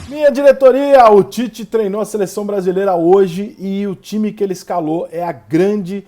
Minha diretoria, o Tite treinou a seleção brasileira hoje e o time que ele escalou é a grande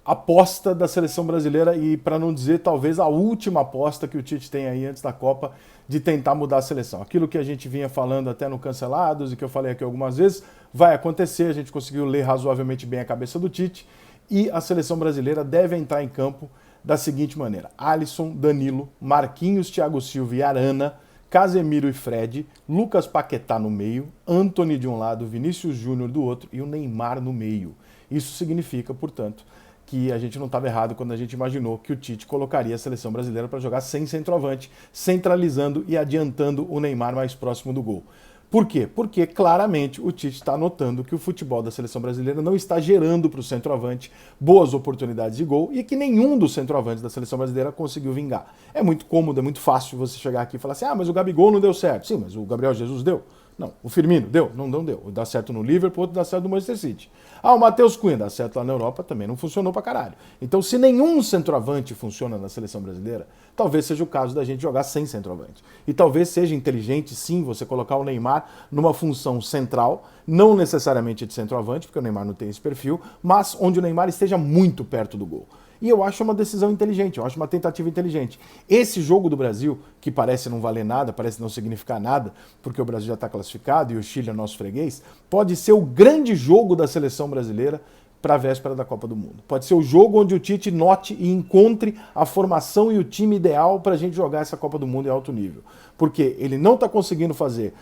aposta da seleção brasileira e, para não dizer, talvez a última aposta que o Tite tem aí antes da Copa de tentar mudar a seleção. Aquilo que a gente vinha falando até no Cancelados e que eu falei aqui algumas vezes, vai acontecer, a gente conseguiu ler razoavelmente bem a cabeça do Tite e a seleção brasileira deve entrar em campo da seguinte maneira: Alisson, Danilo, Marquinhos, Thiago Silva e Arana, Casemiro e Fred, Lucas Paquetá no meio, Antony de um lado, Vinícius Júnior do outro e o Neymar no meio. Isso significa, portanto, que a gente não estava errado quando a gente imaginou que o Tite colocaria a seleção brasileira para jogar sem centroavante, centralizando e adiantando o Neymar mais próximo do gol. Por quê? Porque claramente o Tite está notando que o futebol da seleção brasileira não está gerando para o centroavante boas oportunidades de gol e que nenhum dos centroavantes da seleção brasileira conseguiu vingar. É muito cômodo, é muito fácil você chegar aqui e falar assim: ah, mas o Gabigol não deu certo. Sim, mas o Gabriel Jesus deu. Não. O Firmino deu? Não deu. Dá certo no Liverpool, outro dá certo no Manchester City. Ah, o Matheus Cunha dá certo lá na Europa, também não funcionou pra caralho. Então, se nenhum centroavante funciona na seleção brasileira, talvez seja o caso da gente jogar sem centroavante. E talvez seja inteligente, sim, você colocar o Neymar numa função central, não necessariamente de centroavante, porque o Neymar não tem esse perfil, mas onde o Neymar esteja muito perto do gol. E eu acho uma decisão inteligente, eu acho uma tentativa inteligente. Esse jogo do Brasil, que parece não valer nada, parece não significar nada, porque o Brasil já está classificado e o Chile é nosso freguês, pode ser o grande jogo da seleção brasileira para a véspera da Copa do Mundo. Pode ser o jogo onde o Tite note e encontre a formação e o time ideal para a gente jogar essa Copa do Mundo em alto nível. Porque ele não está conseguindo fazer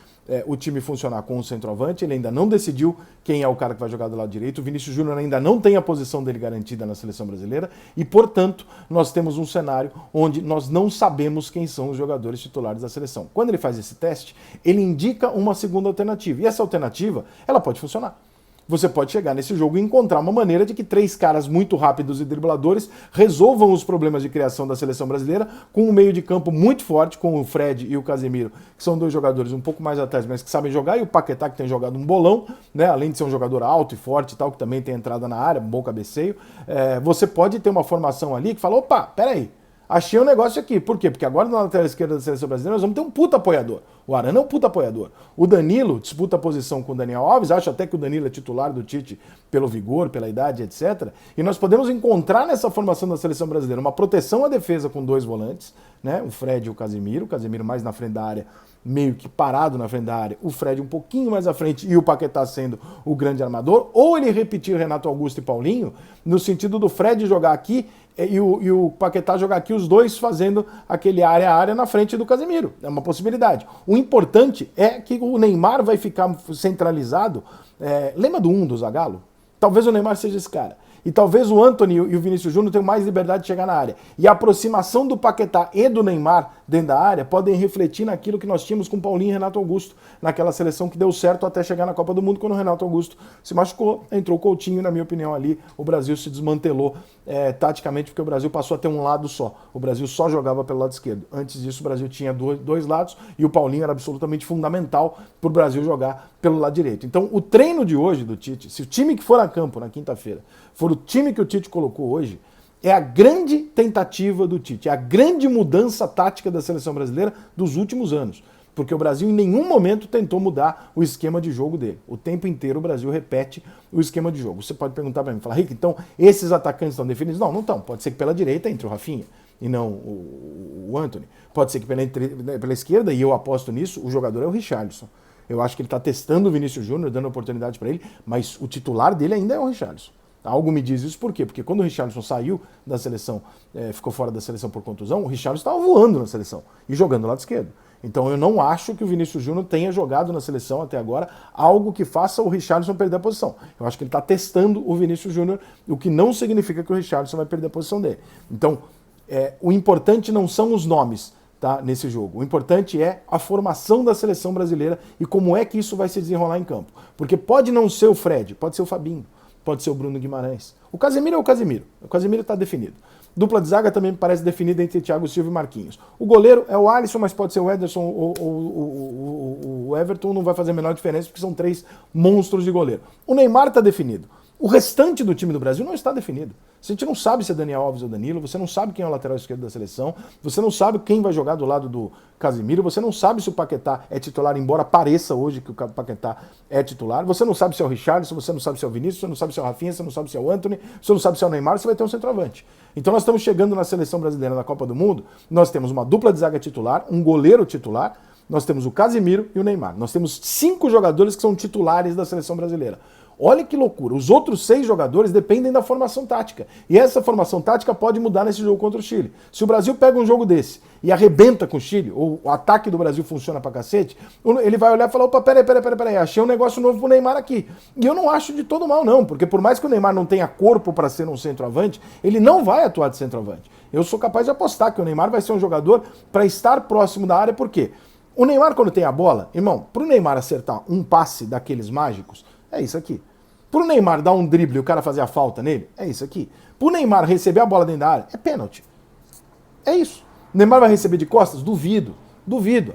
o time funcionar com o centroavante, ele ainda não decidiu quem é o cara que vai jogar do lado direito, o Vinícius Júnior ainda não tem a posição dele garantida na seleção brasileira e, portanto, nós temos um cenário onde nós não sabemos quem são os jogadores titulares da seleção. Quando ele faz esse teste, ele indica uma segunda alternativa e essa alternativa, ela pode funcionar. Você pode chegar nesse jogo e encontrar uma maneira de que três caras muito rápidos e dribladores resolvam os problemas de criação da seleção brasileira com um meio de campo muito forte, com o Fred e o Casemiro, que são dois jogadores um pouco mais atrás, mas que sabem jogar, e o Paquetá, que tem jogado um bolão, né? Além de ser um jogador alto e forte e tal, que também tem entrada na área, um bom cabeceio. Você pode ter uma formação ali que fala: opa, peraí, achei um negócio aqui. Por quê? Porque agora na lateral esquerda da seleção brasileira nós vamos ter um puta apoiador. O Arana é um puta apoiador. O Danilo disputa a posição com o Daniel Alves, acho até que o Danilo é titular do Tite pelo vigor, pela idade, etc. E nós podemos encontrar nessa formação da seleção brasileira uma proteção à defesa com dois volantes, né? O Fred e o Casemiro mais na frente da área, meio que parado na frente da área, o Fred um pouquinho mais à frente e o Paquetá sendo o grande armador, ou ele repetir Renato Augusto e Paulinho, no sentido do Fred jogar aqui e o Paquetá jogar aqui, os dois fazendo aquele área a área na frente do Casemiro. É uma possibilidade. O importante é que o Neymar vai ficar centralizado. Lembra do do Zagallo? Talvez o Neymar seja esse cara. E talvez o Antony e o Vinícius Júnior tenham mais liberdade de chegar na área. E a aproximação do Paquetá e do Neymar dentro da área podem refletir naquilo que nós tínhamos com Paulinho e Renato Augusto, naquela seleção que deu certo até chegar na Copa do Mundo, quando o Renato Augusto se machucou, entrou o Coutinho, e, na minha opinião, ali o Brasil se desmantelou taticamente, porque o Brasil passou a ter um lado só. O Brasil só jogava pelo lado esquerdo. Antes disso, o Brasil tinha dois lados e o Paulinho era absolutamente fundamental para o Brasil jogar pelo lado direito. Então, o treino de hoje do Tite, se o time que for a campo na quinta-feira for o time que o Tite colocou hoje, é a grande tentativa do Tite, é a grande mudança tática da seleção brasileira dos últimos anos. Porque o Brasil em nenhum momento tentou mudar o esquema de jogo dele. O tempo inteiro o Brasil repete o esquema de jogo. Você pode perguntar para mim, falar: Rick, então esses atacantes estão definidos? Não, não estão. Pode ser que pela direita entre o Rafinha e não o Antony. Pode ser que pela esquerda, e eu aposto nisso, o jogador é o Richarlison. Eu acho que ele está testando o Vinícius Júnior, dando oportunidade para ele, mas o titular dele ainda é o Richarlison. Algo me diz isso por quê? Porque quando o Richarlison saiu da seleção, ficou fora da seleção por contusão, o Richarlison estava voando na seleção e jogando do lado esquerdo. Então eu não acho que o Vinícius Júnior tenha jogado na seleção até agora algo que faça o Richarlison perder a posição. Eu acho que ele está testando o Vinícius Júnior, o que não significa que o Richarlison vai perder a posição dele. Então, o importante não são os nomes, tá, nesse jogo. O importante é a formação da seleção brasileira e como é que isso vai se desenrolar em campo. Porque pode não ser o Fred, pode ser o Fabinho, pode ser o Bruno Guimarães. O Casemiro é o Casemiro. O Casemiro está definido. Dupla de zaga também me parece definida entre Thiago Silva e Marquinhos. O goleiro é o Alisson, mas pode ser o Ederson ou o Everton, não vai fazer a menor diferença, porque são três monstros de goleiro. O Neymar está definido. O restante do time do Brasil não está definido. A gente não sabe se é Daniel Alves ou Danilo, você não sabe quem é o lateral esquerdo da seleção, você não sabe quem vai jogar do lado do Casemiro, você não sabe se o Paquetá é titular, embora pareça hoje que o Paquetá é titular, você não sabe se é o Richarlison, você não sabe se é o Vinícius, você não sabe se é o Rafinha, você não sabe se é o Antony, você não sabe se é o Neymar, você vai ter um centroavante. Então nós estamos chegando na seleção brasileira na Copa do Mundo, nós temos uma dupla de zaga titular, um goleiro titular, nós temos o Casemiro e o Neymar. Nós temos 5 jogadores que são titulares da seleção brasileira. Olha que loucura. Os outros 6 jogadores dependem da formação tática. E essa formação tática pode mudar nesse jogo contra o Chile. Se o Brasil pega um jogo desse e arrebenta com o Chile, ou o ataque do Brasil funciona pra cacete, ele vai olhar e falar, opa, peraí, achei um negócio novo pro Neymar aqui. E eu não acho de todo mal, não, porque por mais que o Neymar não tenha corpo para ser um centroavante, ele não vai atuar de centroavante. Eu sou capaz de apostar que o Neymar vai ser um jogador para estar próximo da área, por quê? O Neymar, quando tem a bola, irmão, pro Neymar acertar um passe daqueles mágicos, é isso aqui. Pro Neymar dar um drible e o cara fazer a falta nele, é isso aqui. Pro Neymar receber a bola dentro da área, é pênalti. É isso. O Neymar vai receber de costas? Duvido.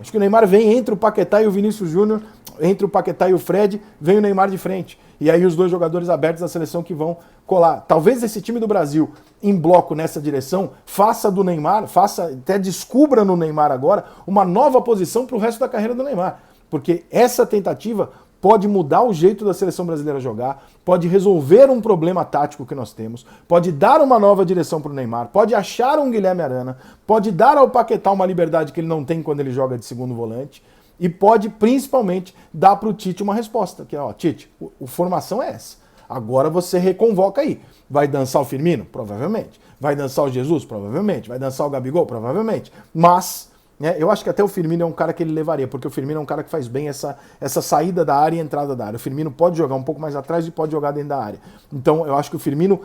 Acho que o Neymar vem entre o Paquetá e o Vinícius Júnior, entre o Paquetá e o Fred, vem o Neymar de frente. E aí os 2 jogadores abertos da seleção que vão colar. Talvez esse time do Brasil, em bloco nessa direção, faça do Neymar, até descubra no Neymar agora, uma nova posição para o resto da carreira do Neymar. Porque essa tentativa pode mudar o jeito da seleção brasileira jogar, pode resolver um problema tático que nós temos, pode dar uma nova direção para o Neymar, pode achar um Guilherme Arana, pode dar ao Paquetá uma liberdade que ele não tem quando ele joga de segundo volante, e pode principalmente dar para o Tite uma resposta, que é, ó, Tite, a formação é essa. Agora você reconvoca aí. Vai dançar o Firmino? Provavelmente. Vai dançar o Jesus? Provavelmente. Vai dançar o Gabigol? Provavelmente. Mas eu acho que até o Firmino é um cara que ele levaria, porque o Firmino é um cara que faz bem essa saída da área e entrada da área. O Firmino pode jogar um pouco mais atrás e pode jogar dentro da área. Então eu acho que o Firmino,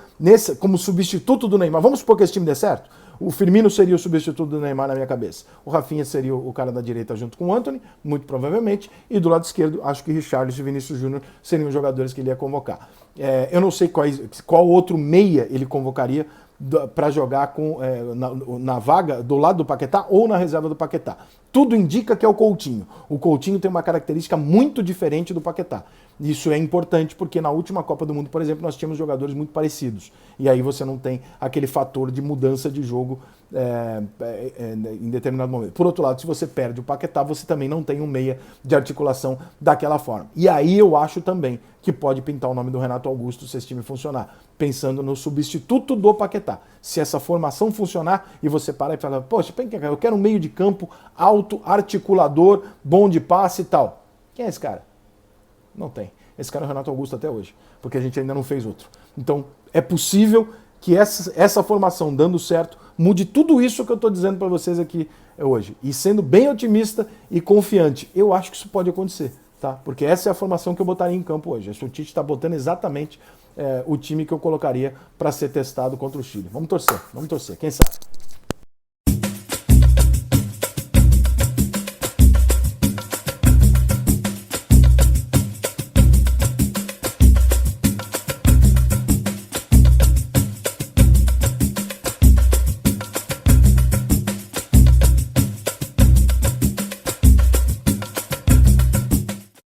como substituto do Neymar, vamos supor que esse time dê certo? O Firmino seria o substituto do Neymar na minha cabeça. O Rafinha seria o cara da direita junto com o Antony, muito provavelmente. E do lado esquerdo, acho que Richarlison e Vinícius Júnior seriam os jogadores que ele ia convocar. Eu não sei qual outro meia ele convocaria para jogar na vaga do lado do Paquetá ou na reserva do Paquetá. Tudo indica que é o Coutinho. O Coutinho tem uma característica muito diferente do Paquetá. Isso é importante porque na última Copa do Mundo, por exemplo, nós tínhamos jogadores muito parecidos. E aí você não tem aquele fator de mudança de jogo em determinado momento. Por outro lado, se você perde o Paquetá, você também não tem um meia de articulação daquela forma. E aí eu acho também que pode pintar o nome do Renato Augusto se esse time funcionar, pensando no substituto do Paquetá. Se essa formação funcionar e você parar e falar, poxa, eu quero um meio de campo alto, articulador, bom de passe e tal. Quem é esse cara? Não tem. Esse cara é o Renato Augusto até hoje, porque a gente ainda não fez outro. Então, é possível que essa formação dando certo mude tudo isso que eu estou dizendo para vocês aqui hoje. E sendo bem otimista e confiante, eu acho que isso pode acontecer, tá? Porque essa é a formação que eu botaria em campo hoje. O Tite está botando exatamente o time que eu colocaria para ser testado contra o Chile. Vamos torcer, quem sabe?